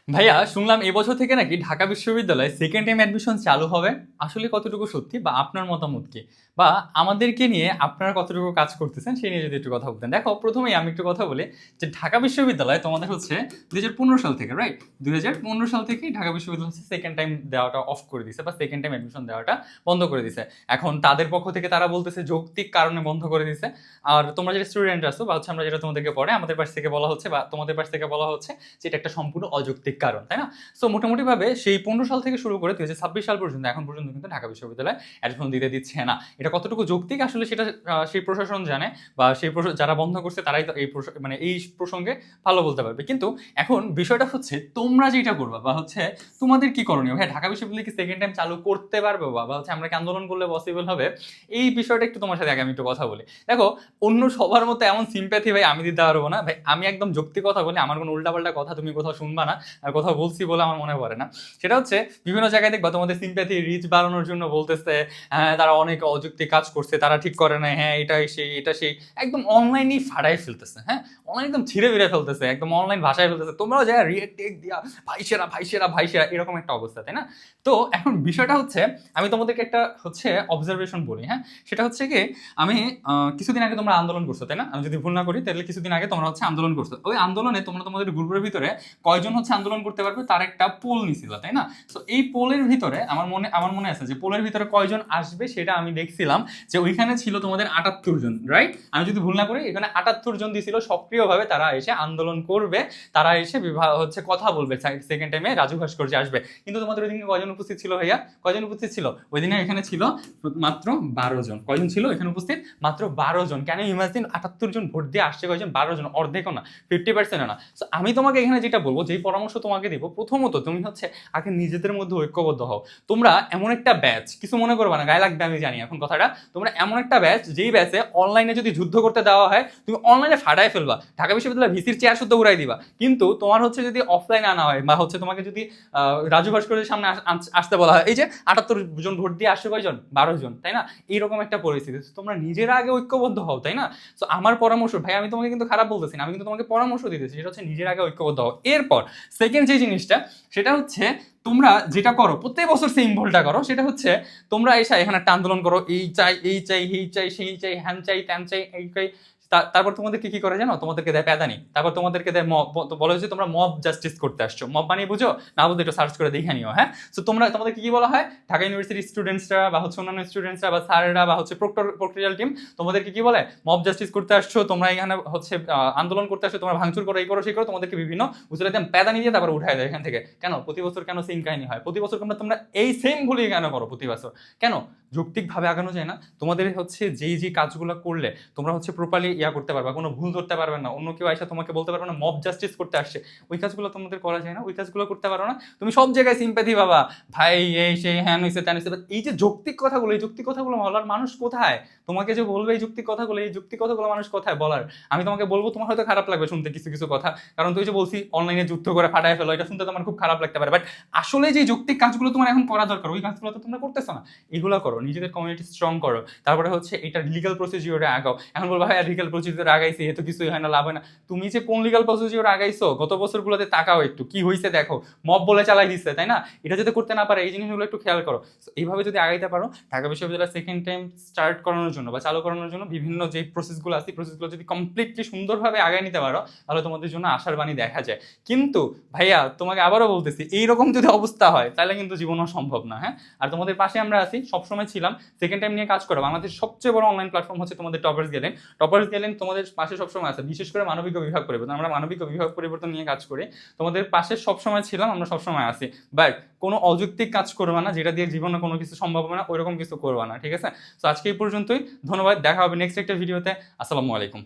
ভাইয়া শুনলাম এবছর থেকে নাকি ঢাকা বিশ্ববিদ্যালয়ে সেকেন্ড টাইম অ্যাডমিশন চালু হবে। আসলে কতটুকু সত্যি বা আপনার মতামত কি, বা আমাদেরকে নিয়ে আপনারা কতটুকু কাজ করতেছেন সেই নিয়ে যদি একটু কথা বলতেন। দেখো, প্রথমেই আমি একটু কথা বলি যে ঢাকা বিশ্ববিদ্যালয় তোমাদের হচ্ছে 2015 সাল থেকে, রাইট? 2015 সাল থেকেই ঢাকা বিশ্ববিদ্যালয় হচ্ছে সেকেন্ড টাইম দেওয়াটা অফ করে দিছে বা সেকেন্ড টাইম অ্যাডমিশন দেওয়াটা বন্ধ করে দিছে। এখন তাদের পক্ষ থেকে তারা বলতেছে যৌক্তিক কারণে বন্ধ করে দিছে। আর তোমরা যেটা স্টুডেন্ট আছো বা হচ্ছে আমরা যেটা তোমাদেরকে পড়ে আমাদের পাশ থেকে বলা হচ্ছে বা তোমাদের পাশ থেকে বলা হচ্ছে যে এটা একটা সম্পূর্ণ অযৌক্তিক কারণ, তাই না? সো মোটামুটিভাবে সেই 15 সাল থেকে শুরু করে 2026 সাল পর্যন্ত এখন পর্যন্ত কিন্তু ঢাকা বিশ্ববিদ্যালয় অ্যাডমিশন দিতে দিচ্ছে না। এটা কতটুকু যৌক্তিক আসলে সেটা সেই প্রশাসন জানে, বা সেই যারা বন্ধ করছে তারাই তো এই মানে এই প্রসঙ্গে ভালো বলতে পারবে। কিন্তু এখন বিষয়টা হচ্ছে তোমরা যেটা করবা বা হচ্ছে তোমাদের কি করণীয়। ভাই, ঢাকা বিশ্ববিদ্যালয় কি সেকেন্ড টাইম চালু করতে পারবে বা হচ্ছে আমরা কি আন্দোলন করলে পসিবল হবে? এই বিষয়টা একটু তোমার সাথে আগে আমি একটু কথা বলি। দেখো, অন্য সবার মতো এমন সিম্প্যাথি ভাই আমি দিতে পারবো না। ভাই, আমি একদম যৌক্তিক কথা বলি, আমার কোনো উল্টাপাল্টা কথা তুমি কোথাও শুনবা না, আর কোথাও বলছি বলে আমার মনে পড়ে না। সেটা হচ্ছে বিভিন্ন জায়গায় দেখবা তোমাদের সিম্প্যাথি রিচ বাড়ানোর জন্য বলতেছে হ্যাঁ তারা অনেক অযৌক্তিক কাজ করছে, তারা ঠিক করে নাই, হ্যাঁ এটাই সেই এটা সেই, একদম অনলাইনেই ফাটাই ফেলতেছে। হ্যাঁ, অনলাইন একদম ছিঁড়ে বেড়ে ফেলতেছে, একদম অনলাইন ভাষায় ফেলতেছে। তোমরাও যায় রিয়েক্ট টেক দিয়া ভাই সেরা ভাই সেরা ভাই সেরা, এরকম একটা অবস্থা, তাই না? তো এখন বিষয়টা হচ্ছে আমি তোমাদেরকে একটা হচ্ছে অবজারভেশন বলি। হ্যাঁ, সেটা হচ্ছে কি, আমি কিছুদিন আগে তোমরা আন্দোলন করছো, তাই না? আমি যদি ভুল না করি তাহলে কিছুদিন আগে তোমরা হচ্ছে আন্দোলন করছো। ওই আন্দোলনে তোমরা তোমাদের গ্রুপের ভিতরে কয়জন হচ্ছে আন্দোলন করতে পারবে তার একটা পোল নিছিল, তাই না? তো এই পোলের ভিতরে আমার মনে আছে যে পোলের ভিতরে কয়জন আসবে সেটা আমি দেখছিলাম যে ওইখানে ছিল তোমাদের 78 জন, রাইট? আমি যদি ভুল না করি এখানে 78 জন দিছিল সক্রিয়ভাবে তারা এসে আন্দোলন করবে, তারা এসে হচ্ছে কথা বলবে সেকেন্ড টাইমে রাজু ভাস্কর্য আসবে। কিন্তু তোমাদের ওই দিনে কয়জন উপস্থিত ছিল ভাইয়া? কয়জন উপস্থিত ছিল ওই দিনে? এখানে ছিল মাত্র 12 জন। কয়জন ছিল এখানে উপস্থিত? মাত্র 12 জন। কেন ইমাজিন, 78 জন ভোট দিয়ে আসছে কয়জন? 12 জন, অর্ধেকও না, 50% না। সো আমি তোমাকে এখানে যেটা বলবো, যেই পরামর্শ তোমাকে দিব, প্রথমত তুমি হচ্ছে আগে নিজেদের মধ্যে ঐক্যবদ্ধ হও। তোমরা এমন একটা ব্যাচ, কিছু মনে করবা না, গায়ে লাগবে আমি জানি এখন কথাটা, তোমরা এমন একটা ব্যাচ যেই ব্যাচে অনলাইনে যদি যুদ্ধ করতে দেওয়া হয় তুমি অনলাইনে ফাটায় ফেলবা, ঢাকা বিশ্ববিদ্যালয় ভিসির চেয়ার শুদ্ধ উড়াই দিবা। কিন্তু তোমার হচ্ছে যদি অফলাইনে আনা হয় বা হচ্ছে তোমাকে যদি রাজু ভাস্করের সামনে আসতে বলা হয়, এই যে 78 জন ভোট দিয়ে আসছে কয়জন? 12 জন, তাই না? এইরকম একটা পরিস্থিতি। তোমরা নিজেরা আগে ঐক্যবদ্ধ হও, তাই না? তো আমার পরামর্শ ভাই, আমি তোমাকে কিন্তু খারাপ বলতেছি না, আমি কিন্তু তোমাকে পরামর্শ দিতেছি, সেটা হচ্ছে নিজের আগে ঐক্যবদ্ধ হও। এরপর সেকেন্ড যে জিনিসটা, সেটা হচ্ছে তোমরা যেটা করো প্রত্যেক বছর সেম ভুলটা করো, সেটা হচ্ছে তোমরা এসে এখানে একটা আন্দোলন করো, এই চাই এই চাই এই চাই সেই চাই হ্যান চাই ত্যান চাই এই চাই। তারপর তোমাদেরকে কি করে জানো? তোমাদেরকে দেয় প্যাদানি, তারপর তোমাদেরকে দেয় মব, বলে যে তোমরা মব জাস্টিস করতে আসছো। মব বানিয়ে বুঝো না, বুঝো একটু সার্চ করে দেখে নিও। হ্যাঁ, তো তোমাদেরকে কি বলা হয়? ঢাকা ইউনিভার্সিটির স্টুডেন্টসরা বা হচ্ছে অন্যান্য স্টুডেন্টসরা বা স্যাররা বা হচ্ছে প্রক্টোরিয়াল টিম তোমাদেরকে কি বলে? মব জাস্টিস করতে আসছো, তোমরা এখানে হচ্ছে আন্দোলন করতে আসছো, তোমরা ভাঙচুর করো, এই করো সেই করো, তোমাদেরকে বিভিন্ন উচলে দিয়ে প্যাদানি দিয়ে তারপর উঠায় দেয় এখান থেকে। কেন প্রতি বছর কেন সেম কাহিনী হয়? প্রতি বছর তোমরা এই সেম ভুলই কেন করো প্রতি বছর? কেন যৌক্তিকভাবে আগানো যায় না? তোমাদের হচ্ছে যেই যে কাজগুলো করলে তোমরা হচ্ছে প্রপারলি করতে পারবা, কোনো ভুল ধরতে পারবে না, অন্য কেউ এসে তোমাকে বলতে পারবে না মব জাস্টিস করতে আসছে, ওই কাজগুলো তোমাদের করা যায় না, ওই কাজগুলো করতে পারো না। তুমি সব জায়গায় সিম্প্যাথি পাবা, ভাই এই সেই হ্যান হইছে ত্যান হইছে। এই যে যৌক্তিক কথাগুলো, এই যৌক্তিক কথাগুলো বলার মানুষ কোথায়? তোমাকে যে বলবে এই যৌক্তিক কথাগুলো, এই যৌক্তিক কথাগুলো মানুষ কোথায় বলার? আমি তোমাকে বলবো, তোমার হয়তো খারাপ লাগবে শুনতে কিছু কিছু কথা, কারণ তুই যে বলছি অনলাইনে যুদ্ধ করে ফাটায় ফেলো, এটা শুনতে তোমার খুব খারাপ লাগতে পারে, বাট আসলে যে যৌক্তিক কাজগুলো তোমার এখন করা দরকার ওই কাজগুলো তো তোমরা করতেছো না। এগুলো করো, নিজেদের কমিউনিটি স্ট্রং করো, তারপরে হচ্ছে এটা লিগাল প্রসিডিওরে আগাও। এখন বলবো ভাই লিগাল প্রসিডিওরে আগাইছি এ তো কিছুই হয় না, লাভ হয় না। তুমি যে কোন লিগাল প্রসিডিওরে আগাইছো গত বছরগুলোতে তাকাও, একটু কি হয়েছে দেখো, মব বলে চালাই দিচ্ছে, তাই না? এটা যদি করতে না পারে এই জিনিসগুলো একটু খেয়াল করো। এইভাবে যদি আগাইতে পারো, ঢাকা বিশ্ববিদ্যালয় সেকেন্ড টাইম স্টার্ট করানোর জন্য বা চালু করানোর জন্য বিভিন্ন যে প্রসেসগুলো আছে, প্রসেসগুলো যদি কমপ্লিটলি সুন্দরভাবে আগায় নিতে পারো, তাহলে তোমাদের জন্য আশার বাণী দেখা যায়। কিন্তু ভাইয়া তোমাকে আবারও বলতেছি, এইরকম যদি অবস্থা হয় তাহলে কিন্তু জীবনও সম্ভব না। হ্যাঁ, আর তোমাদের পাশে আমরা আছি, সবসময় ছিলাম। সেকেন্ড টাইম নিয়ে কাজ করো, আমাদের সবচেয়ে বড় অনলাইন প্ল্যাটফর্ম হচ্ছে তোমাদের টপার্স গেলেন। টপার্স গেলেন তোমাদের পাশে সবসময় আছে, বিশেষ করে মানবিক বিভাগ পরিবর্তন, আমরা মানবিক বিভাগ পরিবর্তন নিয়ে কাজ করি, তোমাদের পাশে সবসময় ছিলাম, আমরা সবসময় আছি। বাট কোনো অযৌক্তিক কাজ করবা না যেটা দিয়ে জীবনে কোনো কিছু সম্ভব হবে না, ওইরকম কিছু করবা না, ঠিক আছে? তো আজকে এই পর্যন্তই, ধন্যবাদ, দেখা হবে নেক্সট একটা ভিডিওতে। আসসালামু আলাইকুম।